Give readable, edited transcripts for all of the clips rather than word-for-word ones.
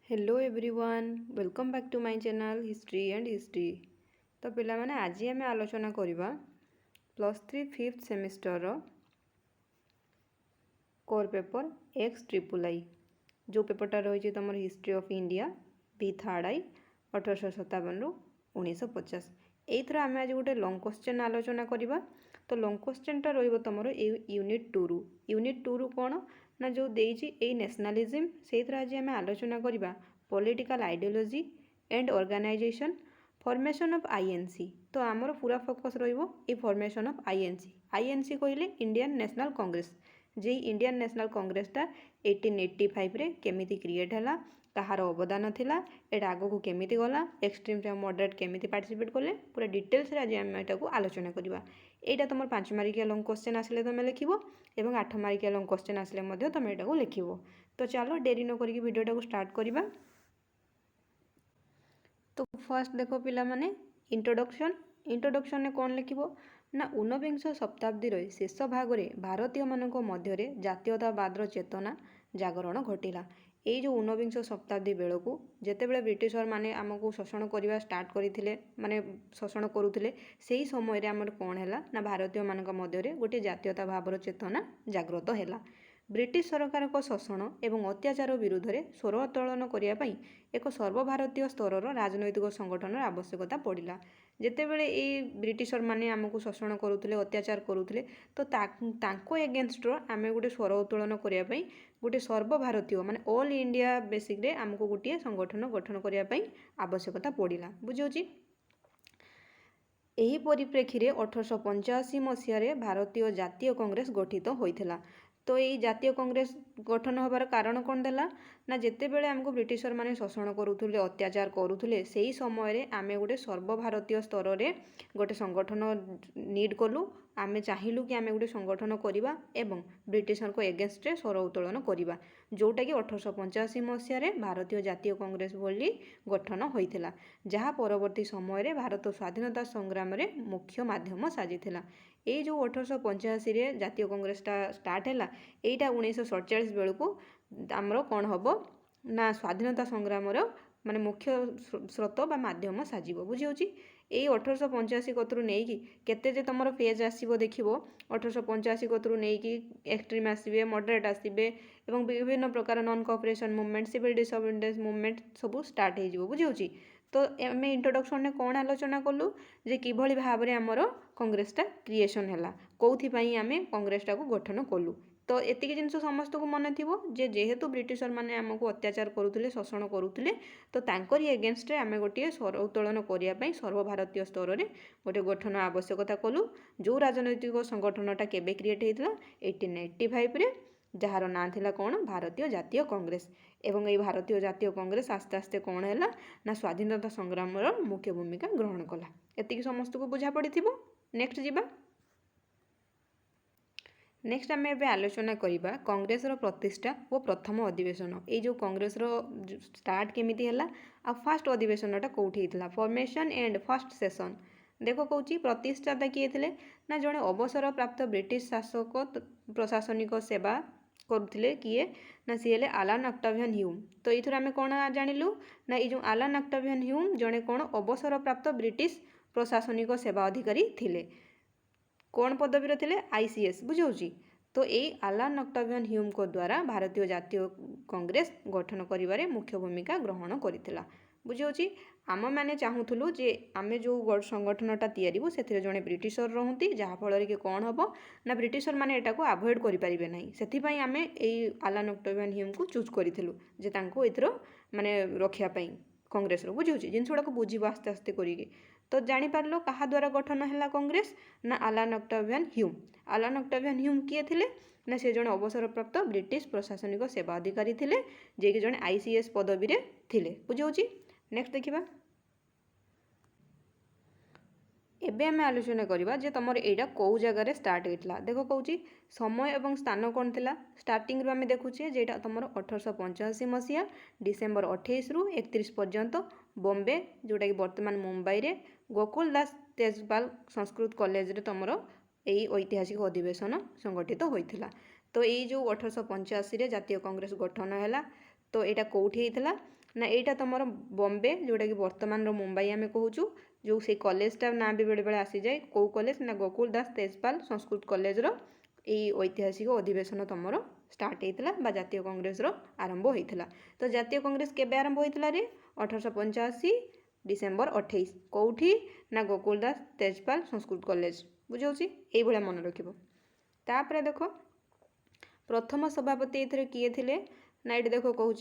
Hello everyone welcome back to my channel history and history. तो पिला माने आज आम आलोचना करवा +3 5th semester core paper XIII जो पेपरटा रही तुम history of India B third आई 1857 रु 1950। एथर आम आज गोटे लंग क्वेश्चन आलोचना करवा। तो लंग क्वेश्चनटा तुम यूनिट 2 रु यूनिट 2 रु कौन ना जो देई नेशनलिज्म से आज आम आलोचना करवा political ideology and organisation formation of INC. तो आमर पूरा फोकस रही फॉर्मेशन ऑफ आईएनसी। आईएनसी कहले इंडियन नेशनल कांग्रेस जे इंडियन नेशनल कांग्रेसटा 1885 रे केमिति क्रिएट हैला कहार अवदान थिला एटा आगो को केमिति गला एक्सट्रीम से मॉडरेट केमिति पार्टिसिपेट कले पूरा डिटेल्स रे आज हम एटा को आलोचना करबा। एटा तुम 5 मार्किया लंग क्वेश्चन आसले तुम लिखिबो एवं 8 मार्किया लंग क्वेश्चन आसले मध्य तुम एटा को लिखिबो। तो चलो देरी न करिक वीडियोटा को स्टार्ट करबा। तो फर्स्ट देखो पिला माने इंट्रोडक्शन ने कौन लिखिबो ना 19 शताब्दी शेष भाग में भारतीय मानक मध्य जातीयतावाद चेतना जागरण घटिला। ये जो 19 शताब्दी बेलू जितेबाला ब्रिटिशर माने आमको शोषण करने स्टार्ट करते माने शोषण करुले से समय आमर कौन है ना भारतीय मानक मध्य गोटे जातीयता भावर चेतना जागृत है। ब्रिटिश सरकार को शोषण एवं अत्याचार विरुद्ध में स्वर उत्तोलन करने एक सर्वभारतीय स्तर राजनैतिक संगठन आवश्यकता पड़ा। जितेबाला ये ब्रिटिशर माने आमको शोषण करुले अत्याचार करुले तो एगेन्स्ट आम गोटे स्वर उत्तोलन करने गोटे सर्वभारतीय माने ऑल इंडिया बेसिक रे आमको गोटे संगठन गठन करने आवश्यकता पड़ा। बुझे यही परिप्रेक्षी में 1885 मसीह भारतीय जातीय कांग्रेस गठित होता। तो ये जातीय कांग्रेस गठन होबार कारण कौन देला ना जितेबाला आमको ब्रिटिशर माने शोषण करुले अत्याचार करुले से ही समय आम गोटे सर्वभारतीय स्तर में गोटे संगठन नीड कलु आम चाहिलु कि आम गोटे संगठन करवा एवं ब्रिटिशर को एगेन्स्ट स्वर उत्तोलन करवा जोटा कि 1885 मसीह भारतीय जातीय कांग्रेस बोली गठन होता जहाँ परवर्ती समय भारत स्वाधीनता संग्राम में मुख्य माध्यम साजिला। ये जो 1885 जातीय कांग्रेसटा स्टार्ट है यहीटा 1947 बेलू आमर कौन हम ना स्वाधीनता संग्राम माने मुख्य स्रोत बा माध्यम साजिब। बुझी यही 1885 कतरू नहीं केते तुम फेज आसो देखो 1885 कतरू नहीं एक्सट्रीम आसवे मॉडरेट आसवे एवं विभिन्न प्रकार non cooperation movement civil disobedience movement सब स्टार्ट हो बुझे। तो आम इंट्रोडक्शन ने कौन आलोचना कलु जे किभली भाव में आमर कांग्रेसटा क्रिएशन है कौथिपाई आम कांग्रेसटा को गठन कलु। तो एतिक जिन समस्त को मन थी जेहेतु ब्रिटिशर माने आमको अत्याचार करुले शोषण करुले तो तांकरी एगेन्स्ट आम गोटे स्वर उत्तोलन करने सर्वभारतीय स्तर में गोटे गठन आवश्यकता कलु जो राजनैतिक संगठनटा केबे क्रिएट होता 1885 रे जार ना थिला कौन भारतीय जातीय कांग्रेस एवं ये भारतीय जातीय कांग्रेस आस्ते आस्ते कौन है ना स्वाधीनता संग्राम मुख्य भूमिका ग्रहण कला। एतिक समस्त को बुझा पड़ी। नेक्स्ट जीवा नेक्स्ट आम ए आलोचना करवा कांग्रेस प्रतिष्ठा और प्रथम अधिवेशन ये जो कांग्रेस स्टार्ट केमिति है आ फास्ट अधिवेशनटा कौटी होता फॉर्मेशन एंड फर्स्ट सेशन। देखो कौच प्रतिष्ठाता किए थे ना जड़े अवसर प्राप्त ब्रिटिश शासक प्रशासनिक सेवा करुले किए ना सी हेले आलान ऑक्टावियन ह्यूम। तो ये आम कौन जानिलु ना ये जो आलान ऑक्टावियन ह्यूम जड़े कौन अवसर प्राप्त ब्रिटिश प्रशासनिक सेवा अधिकारी थिले कौन पदवी थे ICS बुझे। तो ये आलान ऑक्टावियन ह्यूम को द्वारा भारतीय जातीय कांग्रेस गठन करिबारे मुख्य भूमिका ग्रहण करिथिला। बुझे आम मैंने चाहूलु जे आम जो संगठनटा तैयारी से जड़े ब्रिटिशर रहती जहाँफल कि कौन हम ना ब्रिटिशर माने एटा को अवॉइड करें ना से आम ये आलान ऑक्टावियन ह्यूम को चूज करूँ जे तांको एथर माने रखापी कांग्रेस बुझे जिन गुड़ाक बुझे आस्ते आस्ते करी। तो जापर क्या द्वारा गठन है कांग्रेस ना आलान ऑक्टावियन ह्यूम। आलान ऑक्टावियन ह्यूम किए थे ना सी जड़े अवसर प्राप्त ब्रिटिश प्रशासनिक सेवा अधिकारी थे जे कि जड़े ICS पदवी थे बुझे। नेक्स्ट देखा एबे आम आलोचना करवा जे तुम यहाँ कौ जगार स्टार्ट होता। देखो कौच समय और स्थान कौन थी स्टार्टिंग आम देखुचे जेटा तुम 1885 मसीहा डिसेम्बर 28 रु 31 पर्यंत बॉम्बे जोटा कि बर्तमान मुंबई रे गोकुल दास तेजपाल संस्कृत कॉलेज रे तुम यही ऐतिहासिक अधिवेशन संगठित होता। तो ये जो 1885 जातीय कांग्रेस गठन है तो यहाँ कौटी होता ना यहाँ तुम बॉम्बे जोटा कि वर्तमान मुंबई आम कहूँ जो से कॉलेजटा ना भी बेले बेले आसी जाए कौ कॉलेज ना गोकुल दास तेजपाल संस्कृत कॉलेजर यही ऐतिहासिक अधिवेशन तुम स्टार्ट होता जातीय कांग्रेस आरंभ होता। तो जातीय कांग्रेस केबे आरंभ होता रे 1885 डिसेम्बर 28 कौटी ना गोकुल दास तेजपाल संस्कृत कॉलेज बुझाऊँगी ये मन रखिबो। तापर देख प्रथम सभापति ये किए थे ना ये देख कहूँ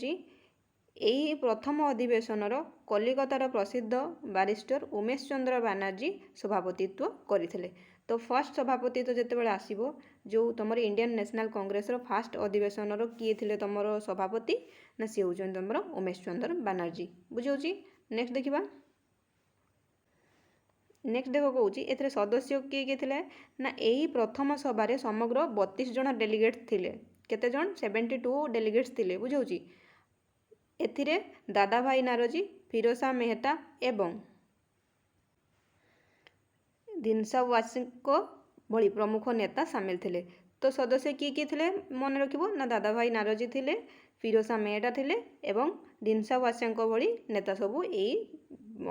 यही प्रथम अधिवेशनर कलिकतार प्रसिद्ध बारिस्टर उमेश चंद्र बानर्जी सभापतित्व करते। तो फर्स्ट सभापति तो जिते आसो जो तुम इंडियन नेशनल कांग्रेस फास्ट अधिवेशन किए थे तुम सभापति ना सी हूँ तुम उमेश चंद्र बानर्जी बुझाऊँगी। नेक्स्ट देखा नेक्स्ट देख कहूँ ए सदस्य किए किए थे ना यही प्रथम सभार समग्र 32 जन डेलीगेट्स थे केते जन 72 डेलीगेट्स थे बुझाऊँगी। एथिरे दादा भाई नारोजी फिरोजा मेहता एवं दिनसावासिको भली प्रमुख नेता सामिल थे। तो सदस्य किए थे मन रखिबो ना दादा भाई नारोजी थे फिरोजा मेहता थे एवं दिनसावासियों भली नेता सबू यही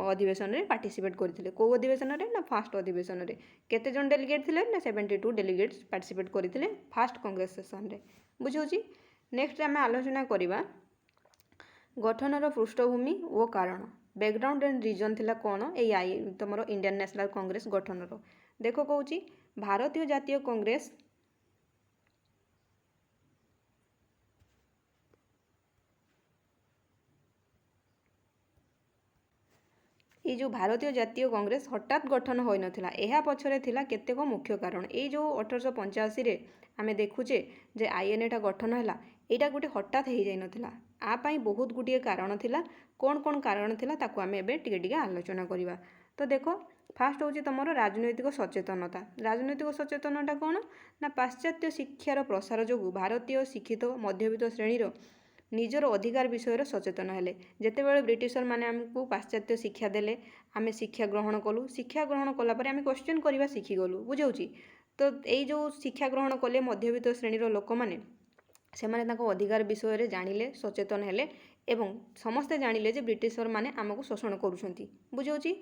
अधिवेशन में पार्टिसिपेट करते। कौ अधिवेशन ना फास्ट अधिवेशन में केते जन डेलीगेट थे ना 72 डेलीगेट्स पार्टिसिपेट करते फास्ट कांग्रेस सेशन में बुझाऊँगी। नेक्स्ट आम आलोचना करवा गठनर पृष्ठभूमि और कारण बैकग्राउंड एंड रीजन थिला कौन ये तुम इंडियन नेशनल कांग्रेस गठनर देख कहूँ भारतीय जातीय कांग्रेस ये जो भारतीय जातीय कांग्रेस हठात गठन हो नाला यह पछरे थिला केतेक मुख्य कारण ये जो 1885 आमे देखुचे जे आईएनए गठन है यहाँ गोटे हठात हो जाई नथिला आपाई बहुत गुड़िए कारण थिला कौन कौन कारण थिला ताकू आमे एबे टिके टिके आलोचना करिबा। तो देख फास्ट होची तुम राजनैतिक सचेतनता राजनैतिक सचेतनता कौन ना पाश्चात्य शिक्षार प्रसार जो भारतीय शिक्षित मध्यवित्त श्रेणीर निजर अधिकार विषय सचेतन हेले जेतेबेले ब्रिटिशर माने आमको पाश्चात्य शिक्षा देले आमे शिक्षा ग्रहण कलु शिक्षा ग्रहण कला परे आमे क्वेश्चन करवा शिखीगलु बुझाऊँगी। तो यही जो शिक्षा ग्रहण कले मध्यवित्त श्रेणीर लोक मैंने से अधिकार विषय जानिले सचेतन हेले एवं समस्ते जानिले जे ब्रिटिशर माने आमको शोषण करुछंती बुझाऊँगी।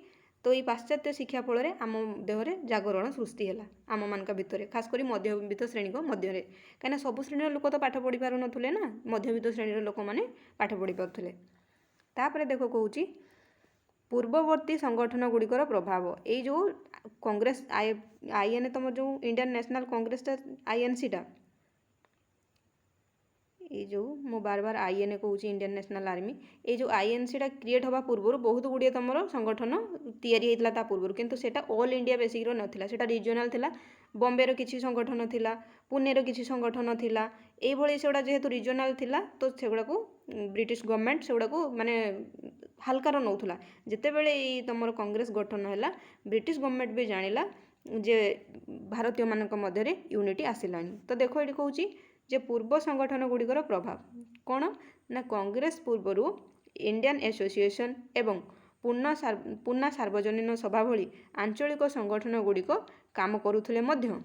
तो ये पाश्चात्य शिक्षा फल आम देहरे जागरण सृष्टि है आम मान भितर खासकर मध्यवित्त श्रेणी मध्य कहीं सब श्रेणी लोक तो पाठ पढ़ी पार ना मध्यवित्त श्रेणी लोक मैंने पाठ पढ़ी पारे। तापर देख कहूँ पूर्ववर्ती संगठन गुड़िकर प्रभाव ये जो कांग्रेस आईएनए तुम जो इंडियन नेशनल कांग्रेस आईएनसीटा ये जो मु बार बार आईएनए कहूँ इंडियन नेशनल आर्मी ये जो आईएनसीटा क्रिएट हवा पूर्व बहुत गुड़िए तुम संगठन तैयारी होता पूर्व किंतु सेटा ऑल इंडिया बेसिक नाला सेटा रिजनाल थिला बॉम्बे किसी संगठन थिला पुणे किसी संगठन थिला ये सेगुड़ा जेहेतु रिजनाल थिला तो सेगुड़ा को ब्रिटिश गवर्नमेंट सेगुड़ा को माने हल्कार नौला जितेबले तुम कांग्रेस गठन है ब्रिटिश गवर्नमेंट भी जानिला जे भारतीय मानक मध्य यूनिटी आसिलानी। तो देख ये कहूँ जे पूर्व संगठन गुड़िकर प्रभाव कौन ना कांग्रेस पूर्वर इंडियन एसोसिएशन एवं पूना सार्वजनीन सभा भली आंचलिक संगठन गुड़िक काम करुथिले मध्य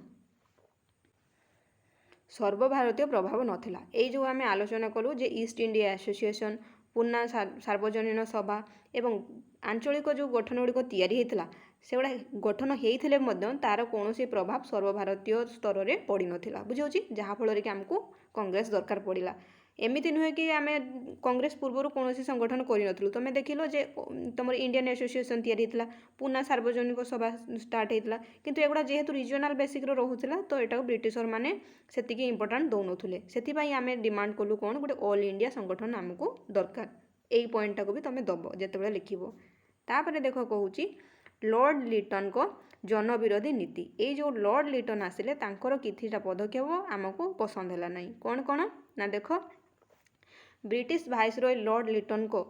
सर्वभारतीय प्रभाव नथिला। ये जो आम आलोचना कलु जे ईस्ट इंडिया एसोसिएशन पूना सार्वजनीन सभा एवं आंचलिक जो गठन गुड़िक तैयारी होता सेगुड़ा गठन होते तार कौन प्रभाव सर्वभारतीय स्तर में पड़ नाला बुझाऊँगी जहाँफल कि आमको कांग्रेस दरकार पड़ा एमती नुहे कि आम कांग्रेस पूर्व कौन संगठन करूँ तुम देखिल जे तुम इंडियन एसोसिएशन तैयारी होता पूना सार्वजनिक सभा स्टार्ट होता किंतु एगुड़ा जेहेतु रिजनाल बेसिक रोला तो यहाँ ब्रिटिशर माने सेतिकी इंपोर्टाट दौनथिले से आम डिमांड कलु कौन गोटे ऑल इंडिया संगठन आमको दरकार यही पॉइंटा को भी तुम दब जिते लिखिब। तापर देख कहूँ लॉर्ड लिटन को जनविरोधी नीति ये जो लॉर्ड लिटन आसिले तांकर किछिटा पदक्षेप आमको पसंद है ना कौन कौन ना देख ब्रिटिश वाइसरॉय लॉर्ड लिटन को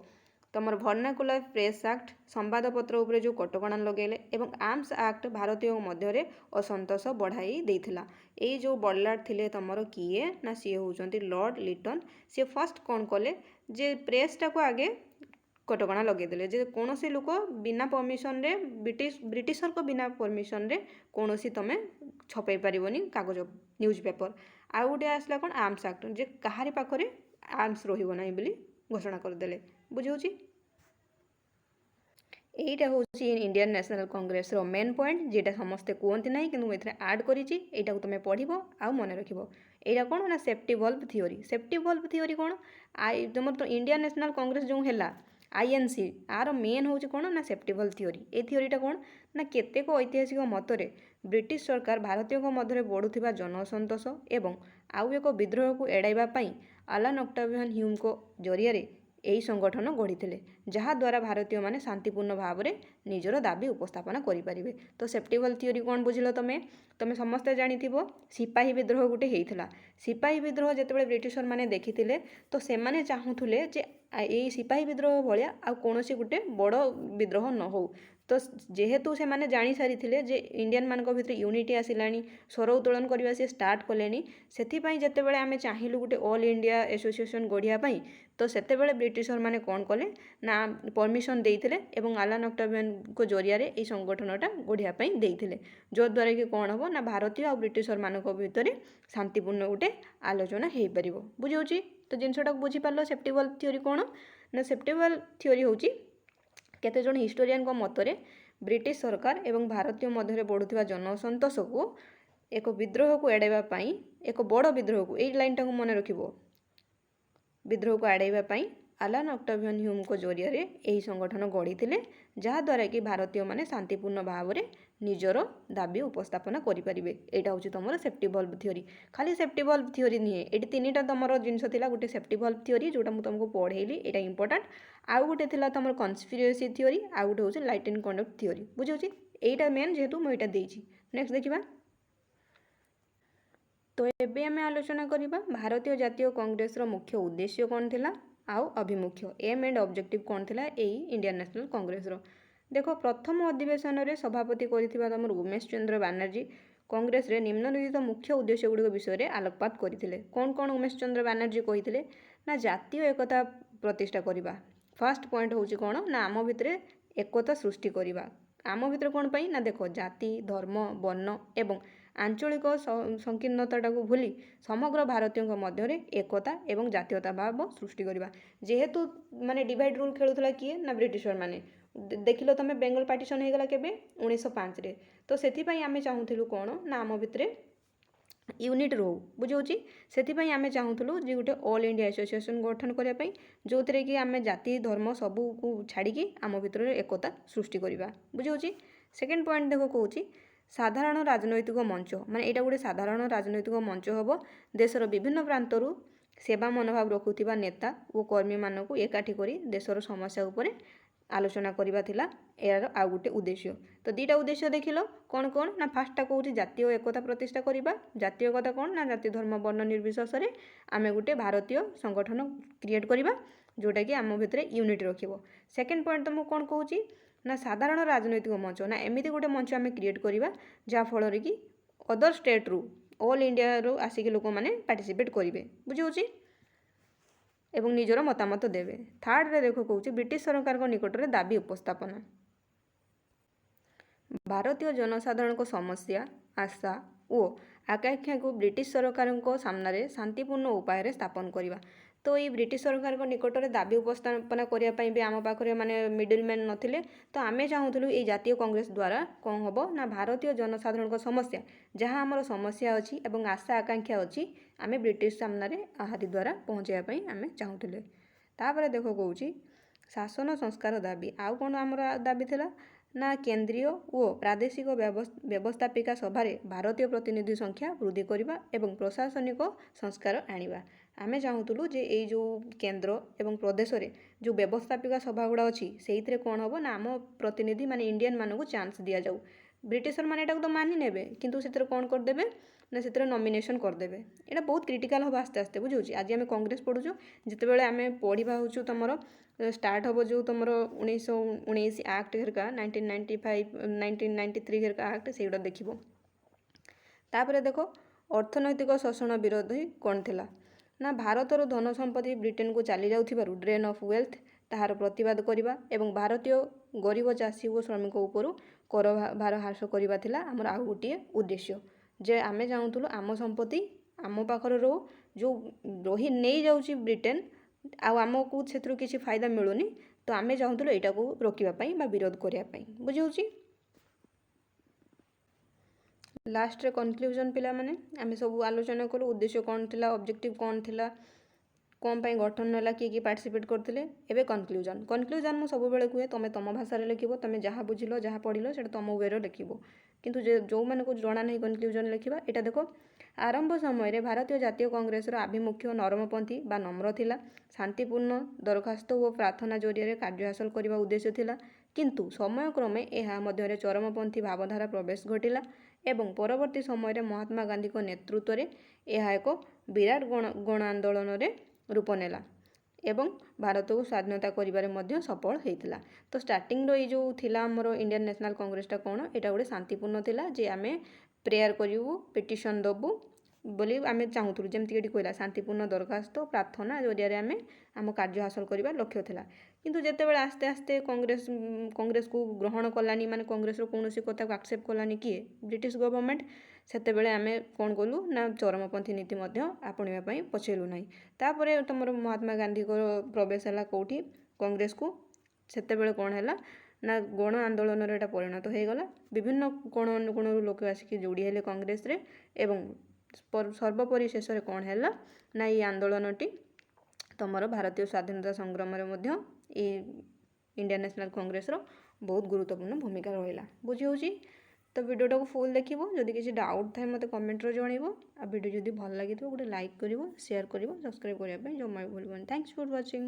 तुम वर्नाकुलर प्रेस एक्ट संवादपत्र उपरे जो कटकणा लगेले एवं आर्म्स एक्ट भारतीय मध्य असंतोष बढ़ाई देथिला। ये जो बर्लाड थिले तुमर किए ना सी होउचंती लॉर्ड लिटन सी फर्स्ट कौन कले जे प्रेसटा को आगे कटकणा लगेदेले जे कौन सी लोक बिना परमिशन रे ब्रिटिशर को बिना परमिशन रे कौन सी तुम छपे पारिबनी कागज न्यूज पेपर आउ गोटे आसला कौन आर्म्स एक्ट जे कहारी पाखरे आर्म्स रहिबो नाही बोली घोषणा करदेले बुझे। এইটা হচ্ছে ইন্ডিয়ান ন্যাশনাল কংগ্রেসর মেନ୍ পয়েंट যেটা ସମସ୍ତେ କୁହନ୍ତି ନାହିଁ କିନ୍ତୁ ମୁଁ ଏଥିରେ ଆଡ଼୍ କରିଛି ଏଇଟାକୁ ତୁମେ ପଢ଼ିବ ଆଉ ମନେ ରଖିବ। ଏଇଟା କ'ଣ ନା safety valve theory. Safety valve theory କ'ଣ ତୁମର ତ ଇଣ୍ଡିଆନ୍ ନ୍ୟାଶନାଲ କଂଗ୍ରେସ ଯେଉଁ ହେଲା ଆଇଏନ୍ସି ଆର ମେନ୍ ହେଉଛି କ'ଣ ନା ସେଫ୍ଟି ଭଲ୍ଭ ଥିଓରି। এই ଥିଓରିଟା କ'ଣ ନା କେତେକ ଐତିହାସିକ ମତରେ ବ୍ରିଟିଶ ସରକାର ଭାରତୀୟଙ୍କ ମଧ୍ୟରେ ବଢ଼ୁଥିବା ଜନସନ୍ତୋଷ ଏବଂ ଆଉ ଏକ ବିଦ୍ରୋହକୁ ଏଡ଼ାଇବା ପାଇଁ ଆଲାନ୍ ଅକ୍ଟାଭିଆନ୍ ହ୍ୟୁମ୍ଙ୍କ ଜରିଆରେ ଏହି ସଂଗଠନ ଗଢ଼ିଥିଲେ ଯାହାଦ୍ୱାରା ଭାରତୀୟମାନେ ଶାନ୍ତିପୂର୍ଣ୍ଣ ଭାବରେ ନିଜର ଦାବି ଉପସ୍ଥାପନ କରିପାରିବେ। ତ ସେଫ୍ଟି ଭଲ୍ଭ ଥିଓରି କ'ଣ ବୁଝିଲ ତମେ ସମସ୍ତେ ଜାଣିଥିବ ସିପାହୀ ବିଦ୍ରୋହ ଗୋଟେ ହେଇଥିଲା। ସିପାହୀ ବିଦ୍ରୋହ ଯେତେବେଳେ ବ୍ରିଟିଶରମାନେ ଦେଖିଥିଲେ ତ ସେମାନେ ଚାହୁଁଥିଲେ ଯେ ଏଇ ସିପାହୀ ବିଦ୍ରୋହ ଭଳିଆ ଆଉ କୌଣସି ଗୋଟେ ବଡ଼ ବିଦ୍ରୋହ ନ ହଉ। ତ ଯେହେତୁ ସେମାନେ ଜାଣିସାରିଥିଲେ ଯେ ଇଣ୍ଡିଆନମାନଙ୍କ ଭିତରେ ୟୁନିଟି ଆସିଲାଣି, ସ୍ୱର ଉତ୍ତୋଳନ କରିବା ସେ ଷ୍ଟାର୍ଟ କଲେଣି, ସେଥିପାଇଁ ଯେତେବେଳେ ଆମେ ଚାହିଁଲୁ ଗୋଟେ ଅଲ୍ ଇଣ୍ଡିଆ ଆସୋସିଏସନ୍ ଗଢ଼ିବା ପାଇଁ ତ ସେତେବେଳେ ବ୍ରିଟିଶରମାନେ କ'ଣ କଲେ ନା ପରମିସନ୍ ଦେଇଥିଲେ ଏବଂ ଆଲାନ୍ ଅକ୍ଟାଭିଆନ୍ଙ୍କ ଜରିଆରେ ଏହି ସଂଗଠନଟା ଗଢ଼ିବା ପାଇଁ ଦେଇଥିଲେ। ଯଦ୍ୱାରା କି କ'ଣ ହେବ ନା ଭାରତୀୟ ଆଉ ବ୍ରିଟିଶରମାନଙ୍କ ଭିତରେ ଶାନ୍ତିପୂର୍ଣ୍ଣ ଗୋଟେ ଆଲୋଚନା ହେଇପାରିବ। ବୁଝାଉଛି ତ ଜିନିଷଟାକୁ ବୁଝିପାରିଲ ସେଫ୍ଟି ଭଲ୍ଭ ଥିଓରି କ'ଣ ନା ସେଫ୍ଟି ଭଲ୍ଭ ଥିଓରି ହେଉଛି କେତେଜଣ ହିଷ୍ଟୋରିଆନଙ୍କ ମତରେ ବ୍ରିଟିଶ ସରକାର ଏବଂ ଭାରତୀୟ ମଧ୍ୟରେ ବଢ଼ୁଥିବା ଜନସନ୍ତୋଷକୁ ଏକ ବିଦ୍ରୋହକୁ ଏଡ଼ାଇବା ପାଇଁ ଏକ ବଡ଼ ବିଦ୍ରୋହକୁ ଏଇ ଲାଇନ୍ଟାକୁ ମନେ ରଖିବ ବିଦ୍ରୋହକୁ ଏଡ଼ାଇବା ପାଇଁ ଆଲାନ୍ ଅକ୍ଟାଭିଆନ୍ ହ୍ୟୁମ୍ଙ୍କ ଜରିଆରେ ଏହି ସଂଗଠନ ଗଢ଼ିଥିଲେ ଯାହାଦ୍ୱାରା କି ଭାରତୀୟମାନେ ଶାନ୍ତିପୂର୍ଣ୍ଣ ଭାବରେ ନିଜର ଦାବି ଉପସ୍ଥାପନ କରିପାରିବେ। ଏଇଟା ହେଉଛି ତୁମର ସେଫ୍ଟି ଭଲ୍ଭ ଥିଓରି। ଖାଲି ସେଫ୍ଟି ଭଲ୍ଭ ଥିଓରି ନୁହେଁ, ଏଠି ତିନିଟା ତୁମର ଜିନିଷ ଥିଲା। ଗୋଟେ ସେଫ୍ଟି ଭଲ୍ଭ ଥିଓରି ଯେଉଁଟା ମୁଁ ତୁମକୁ ପଢ଼େଇଲି ଏଇଟା ଇମ୍ପୋର୍ଟାଣ୍ଟ, ଆଉ ଗୋଟେ ଥିଲା ତୁମର କନ୍ସପିରେସି ଥିଓରି, ଆଉ ଗୋଟେ ହେଉଛି ଲାଇଟ୍ ଆଣ୍ଡ କଣ୍ଡକ୍ଟ ଥିଓରି। ବୁଝାଉଛି ଏଇଟା ମେନ୍ ଯେହେତୁ ମୁଁ ଏଇଟା ଦେଇଛି। ନେକ୍ସଟ ଦେଖିବା। ତ ଏବେ ଆମେ ଆଲୋଚନା କରିବା ଭାରତୀୟ ଜାତୀୟ କଂଗ୍ରେସର ମୁଖ୍ୟ ଉଦ୍ଦେଶ୍ୟ କ'ଣ ଥିଲା ଆଉ ଅଭିମୁଖ୍ୟ ଏମ୍ ଆଣ୍ଡ ଅବଜେକ୍ଟିଭ୍ କ'ଣ ଥିଲା ଏଇ ଇଣ୍ଡିଆନ୍ ନ୍ୟାସନାଲ୍ କଂଗ୍ରେସର। ଦେଖ ପ୍ରଥମ ଅଧିବେଶନରେ ସଭାପତି କରିଥିବା ତୁମର ଉମେଶ ଚନ୍ଦ୍ର ବାନାର୍ଜୀ କଂଗ୍ରେସରେ ନିମ୍ନଲିଖିତ ମୁଖ୍ୟ ଉଦ୍ଦେଶ୍ୟ ଗୁଡ଼ିକ ବିଷୟରେ ଆଲୋକପାତ କରିଥିଲେ। କ'ଣ ଉମେଶ ଚନ୍ଦ୍ର ବାନାର୍ଜୀ କହିଥିଲେ ନା ଜାତୀୟ ଏକତା ପ୍ରତିଷ୍ଠା କରିବା। ଫାର୍ଷ୍ଟ ପଏଣ୍ଟ ହେଉଛି କ'ଣ ନା ଆମ ଭିତରେ ଏକତା ସୃଷ୍ଟି କରିବା। ଆମ ଭିତରେ କ'ଣ ପାଇଁ ନା ଦେଖ ଜାତି, ଧର୍ମ, ବର୍ଣ୍ଣ ଏବଂ ଆଞ୍ଚଳିକ ସଂକୀର୍ଣ୍ଣତାଟାକୁ ଭୁଲି ସମଗ୍ର ଭାରତୀୟଙ୍କ ମଧ୍ୟରେ ଏକତା ଏବଂ ଜାତୀୟତା ଭାବ ସୃଷ୍ଟି କରିବା। ଯେହେତୁ ମାନେ ଡିଭାଇଡ୍ ରୁଲ୍ ଖେଳୁଥିଲା କିଏ ନା ବ୍ରିଟିଶରମାନେ। ଦେଖିଲ ତୁମେ ବେଙ୍ଗଲ ପାର୍ଟିସନ୍ ହେଇଗଲା କେବେ 1905ରେ। ତ ସେଥିପାଇଁ ଆମେ ଚାହୁଁଥିଲୁ କ'ଣ ନା ଆମ ଭିତରେ ୟୁନିଟ୍ ରହୁ। ବୁଝାଉଛି ସେଥିପାଇଁ ଆମେ ଚାହୁଁଥିଲୁ ଯେ ଗୋଟେ ଅଲ୍ ଇଣ୍ଡିଆ ଆସୋସିଏସନ୍ ଗଠନ କରିବା ପାଇଁ ଯେଉଁଥିରେ କି ଆମେ ଜାତି ଧର୍ମ ସବୁକୁ ଛାଡ଼ିକି ଆମ ଭିତରେ ଏକତା ସୃଷ୍ଟି କରିବା। ବୁଝାଉଛି ସେକେଣ୍ଡ ପଏଣ୍ଟ ଦେଖ କହୁଛି ସାଧାରଣ ରାଜନୈତିକ ମଞ୍ଚ ମାନେ ଏଇଟା ଗୋଟେ ସାଧାରଣ ରାଜନୈତିକ ମଞ୍ଚ ହେବ। ଦେଶର ବିଭିନ୍ନ ପ୍ରାନ୍ତରୁ ସେବା ମନୋଭାବ ରଖୁଥିବା ନେତା ଓ କର୍ମୀମାନଙ୍କୁ ଏକାଠି କରି ଦେଶର ସମସ୍ୟା ଉପରେ ଆଲୋଚନା କରିବା ଥିଲା ଏହାର ଆଉ ଗୋଟେ ଉଦ୍ଦେଶ୍ୟ। ତ ଦୁଇଟା ଉଦ୍ଦେଶ୍ୟ ଦେଖିଲ କ'ଣ ନା ଫାର୍ଷ୍ଟଟା କହୁଛି ଜାତୀୟ ଏକତା ପ୍ରତିଷ୍ଠା କରିବା। ଜାତୀୟ ଏକତା କ'ଣ ନା ଜାତି ଧର୍ମ ବର୍ଣ୍ଣ ନିର୍ବିଶେଷରେ ଆମେ ଗୋଟେ ଭାରତୀୟ ସଂଗଠନ କ୍ରିଏଟ୍ କରିବା ଯେଉଁଟାକି ଆମ ଭିତରେ ୟୁନିଟ୍ ରଖିବ। ସେକେଣ୍ଡ ପଏଣ୍ଟ ତୁମକୁ କ'ଣ କହୁଛି ନା ସାଧାରଣ ରାଜନୈତିକ ମଞ୍ଚ ନା ଏମିତି ଗୋଟେ ମଞ୍ଚ ଆମେ କ୍ରିଏଟ୍ କରିବା ଯାହାଫଳରେ କି ଅଦର ଷ୍ଟେଟ୍ରୁ ଅଲ୍ ଇଣ୍ଡିଆରୁ ଆସିକି ଲୋକମାନେ ପାର୍ଟିସିପେଟ୍ କରିବେ। ବୁଝାଉଛି ଏବଂ ନିଜର ମତାମତ ଦେବେ। ଥାର୍ଡ଼ରେ ଦେଖ କହୁଛି ବ୍ରିଟିଶ ସରକାରଙ୍କ ନିକଟରେ ଦାବି ଉପସ୍ଥାପନ। ଭାରତୀୟ ଜନସାଧାରଣଙ୍କ ସମସ୍ୟା ଆଶା ଓ ଆକାଂକ୍ଷାକୁ ବ୍ରିଟିଶ ସରକାରଙ୍କ ସାମ୍ନାରେ ଶାନ୍ତିପୂର୍ଣ୍ଣ ଉପାୟରେ ସ୍ଥାପନ କରିବା। ତ ଏଇ ବ୍ରିଟିଶ ସରକାରଙ୍କ ନିକଟରେ ଦାବି ଉପସ୍ଥାପନା କରିବା ପାଇଁ ବି ଆମ ପାଖରେ ମାନେ ମିଡିଲମ୍ୟାନ୍ ନଥିଲେ। ତ ଆମେ ଚାହୁଁଥିଲୁ ଏଇ ଜାତୀୟ କଂଗ୍ରେସ ଦ୍ୱାରା କ'ଣ ହେବ ନା ଭାରତୀୟ ଜନସାଧାରଣଙ୍କ ସମସ୍ୟା ଯାହା ଆମର ସମସ୍ୟା ଅଛି ଏବଂ ଆଶା ଆକାଂକ୍ଷା ଅଛି ଆମେ ବ୍ରିଟିଶ ସାମ୍ନାରେ ଆହାରି ଦ୍ୱାରା ପହଞ୍ଚାଇବା ପାଇଁ ଆମେ ଚାହୁଁଥିଲେ। ତାପରେ ଦେଖ କହୁଛି ଶାସନ ସଂସ୍କାର ଦାବି। ଆଉ କ'ଣ ଆମର ଦାବି ଥିଲା ନା କେନ୍ଦ୍ରୀୟ ଓ ପ୍ରାଦେଶିକ ବ୍ୟବସ୍ଥାପିକା ସଭାରେ ଭାରତୀୟ ପ୍ରତିନିଧି ସଂଖ୍ୟା ବୃଦ୍ଧି କରିବା ଏବଂ ପ୍ରଶାସନିକ ସଂସ୍କାର ଆଣିବା। ଆମେ ଚାହୁଁଥିଲୁ ଯେ ଏଇ ଯେଉଁ କେନ୍ଦ୍ର ଏବଂ ପ୍ରଦେଶରେ ଯେଉଁ ବ୍ୟବସ୍ଥାପିକା ସଭା ଗୁଡ଼ା ଅଛି ସେଇଥିରେ କ'ଣ ହେବ ନା ଆମ ପ୍ରତିନିଧି ମାନେ ଇଣ୍ଡିଆନ୍ ମାନଙ୍କୁ ଚାନ୍ସ ଦିଆଯାଉ। ବ୍ରିଟିଶରମାନେ ଏଟାକୁ ତ ମାନି ନେବେ କିନ୍ତୁ ସେଥିରେ କ'ଣ କରିଦେବେ ନା ସେଥିରେ ନମିନେସନ୍ କରିଦେବେ। ଏଇଟା ବହୁତ କ୍ରିଟିକାଲ୍ ହେବ ଆସ୍ତେ ଆସ୍ତେ। ବୁଝାଉଛି ଆଜି ଆମେ କଂଗ୍ରେସ ପଢ଼ୁଛୁ ଯେତେବେଳେ ଆମେ ପଢ଼ିବା ହେଉଛୁ ତୁମର ଷ୍ଟାର୍ଟ ହେବ ଯେଉଁ ତୁମର 1919 ଆକ୍ଟ ହେରିକା 1993 ହେରିକା ଆକ୍ଟ ସେଇଗୁଡ଼ା ଦେଖିବ। ତାପରେ ଦେଖ ଅର୍ଥନୈତିକ ଶୋଷଣ ବିରୋଧୀ କ'ଣ ଥିଲା ନା ଭାରତର ଧନ ସମ୍ପତ୍ତି ବ୍ରିଟେନକୁ ଚାଲି ଯାଉଥିବାରୁ ଡ୍ରେନ୍ ଅଫ୍ ୱେଲ୍ଥ ତାହାର ପ୍ରତିବାଦ କରିବା ଏବଂ ଭାରତୀୟ ଗରିବ ଚାଷୀ ଓ ଶ୍ରମିକ ଉପରୁ କର ଭାର ହ୍ରାସ କରିବା ଥିଲା ଆମର ଆଉ ଗୋଟିଏ ଉଦ୍ଦେଶ୍ୟ। ଯେ ଆମେ ଚାହୁଁଥିଲୁ ଆମ ସମ୍ପତ୍ତି ଆମ ପାଖରେ ରହୁ, ଯେଉଁ ନେଇଯାଉଛି ବ୍ରିଟେନ ଆଉ ଆମକୁ ସେଥିରୁ କିଛି ଫାଇଦା ମିଳୁନି, ତ ଆମେ ଚାହୁଁଥିଲୁ ଏଇଟାକୁ ରୋକିବା ପାଇଁ ବା ବିରୋଧ କରିବା ପାଇଁ। ବୁଝିହେଉଛି? ଲାଷ୍ଟରେ କନକ୍ଲୁଜନ୍ ପିଲାମାନେ ଆମେ ସବୁ ଆଲୋଚନା କଲୁ ଉଦ୍ଦେଶ୍ୟ କ'ଣ ଥିଲା, ଅବଜେକ୍ଟିଭ୍ କ'ଣ ଥିଲା, କ'ଣ ପାଇଁ ଗଠନ ହେଲା, କିଏ ପାର୍ଟିସିପେଟ୍ କରିଥିଲେ। ଏବେ କନକ୍ଲୁଜନ୍ ମୁଁ ସବୁବେଳେ କୁହେ ତୁମେ ତୁମ ଭାଷାରେ ଲେଖିବ, ତୁମେ ଯାହା ବୁଝିଲ ଯାହା ପଢ଼ିଲ ସେଇଟା ତୁମ ୱେରେ ଲେଖିବ। କିନ୍ତୁ ଯେଉଁମାନଙ୍କୁ ଜଣା ନାହିଁ କନକ୍ଲୁଜନ୍ ଲେଖିବା, ଏଇଟା ଦେଖ ଆରମ୍ଭ ସମୟରେ ଭାରତୀୟ ଜାତୀୟ କଂଗ୍ରେସର ଆଭିମୁଖ୍ୟ ନରମପନ୍ଥୀ ବା ନମ୍ର ଥିଲା। ଶାନ୍ତିପୂର୍ଣ୍ଣ ଦରଖାସ୍ତ ଓ ପ୍ରାର୍ଥନା ଜରିଆରେ କାର୍ଯ୍ୟ ହାସଲ କରିବା ଉଦ୍ଦେଶ୍ୟ ଥିଲା। କିନ୍ତୁ ସମୟକ୍ରମେ ଏହା ମଧ୍ୟରେ ଚରମପନ୍ଥୀ ଭାବଧାରା ପ୍ରବେଶ ଘଟିଲା ଏବଂ ପରବର୍ତ୍ତୀ ସମୟରେ ମହାତ୍ମା ଗାନ୍ଧୀଙ୍କ ନେତୃତ୍ୱରେ ଏହା ଏକ ବିରାଟ ଗଣ ଆନ୍ଦୋଳନରେ ରୂପ ନେଲା ଏବଂ ଭାରତକୁ ସ୍ୱାଧୀନତା କରିବାରେ ମଧ୍ୟ ସଫଳ ହୋଇଥିଲା। ତ ଷ୍ଟାର୍ଟିଂର ଏଇ ଯେଉଁ ଥିଲା ଆମର ଇଣ୍ଡିଆନ୍ ନ୍ୟାସନାଲ୍ କଂଗ୍ରେସଟା କ'ଣ, ଏଇଟା ଗୋଟେ ଶାନ୍ତିପୂର୍ଣ୍ଣ ଥିଲା ଯେ ଆମେ ପ୍ରେୟାର କରିବୁ, ପିଟିସନ୍ ଦେବୁ ବୋଲି ଆମେ ଚାହୁଁଥିଲୁ। ଯେମିତିକି ଏଠି କହିଲା ଶାନ୍ତିପୂର୍ଣ୍ଣ ଦରଖାସ୍ତ ପ୍ରାର୍ଥନା ଜରିଆରେ ଆମେ ଆମ କାର୍ଯ୍ୟ ହାସଲ କରିବା ଲକ୍ଷ୍ୟ ଥିଲା। କିନ୍ତୁ ଯେତେବେଳେ ଆସ୍ତେ ଆସ୍ତେ କଂଗ୍ରେସକୁ ଗ୍ରହଣ କଲାନି, ମାନେ କଂଗ୍ରେସର କୌଣସି କଥାକୁ ଆକ୍ସେପ୍ଟ କଲାନି କିଏ, ବ୍ରିଟିଶ ଗଭର୍ଣ୍ଣମେଣ୍ଟ, ସେତେବେଳେ ଆମେ କ'ଣ କଲୁ ନା ଚରମପନ୍ଥୀ ନୀତି ମଧ୍ୟ ଆପଣେଇବା ପାଇଁ ପଛେଇଲୁ ନାହିଁ। ତାପରେ ତୁମର ମହାତ୍ମା ଗାନ୍ଧୀଙ୍କର ପ୍ରବେଶ ହେଲା କେଉଁଠି, କଂଗ୍ରେସକୁ। ସେତେବେଳେ କ'ଣ ହେଲା ନା ଗଣ ଆନ୍ଦୋଳନରେ ଏଇଟା ପରିଣତ ହୋଇଗଲା। ବିଭିନ୍ନ କୋଣ ଅନୁକୋଣରୁ ଲୋକ ଆସିକି ଯୋଡ଼ି ହେଲେ କଂଗ୍ରେସରେ ଏବଂ ସର୍ବୋପରି ଶେଷରେ କ'ଣ ହେଲା ନା ଏଇ ଆନ୍ଦୋଳନଟି ତୁମର ଭାରତୀୟ ସ୍ୱାଧୀନତା ସଂଗ୍ରାମରେ ମଧ୍ୟ ଏଇ ଇଣ୍ଡିଆନ୍ ନ୍ୟାସନାଲ୍ କଂଗ୍ରେସର ବହୁତ ଗୁରୁତ୍ୱପୂର୍ଣ୍ଣ ଭୂମିକା ରହିଲା। ବୁଝିହେଉଛି? ତ ଭିଡ଼ିଓଟାକୁ ଫୁଲ୍ ଦେଖିବ, ଯଦି କିଛି ଡାଉଟ୍ ଥାଏ ମୋତେ କମେଣ୍ଟରେ ଜଣାଇବ। ଆଉ ଭିଡ଼ିଓ ଯଦି ଭଲ ଲାଗିଥିବ ଗୋଟେ ଲାଇକ୍ କରିବ, ସେୟାର କରିବ, ସବସ୍କ୍ରାଇବ୍ କରିବା ପାଇଁ ଜମା ବି ଭୁଲିବନି। Thanks for watching.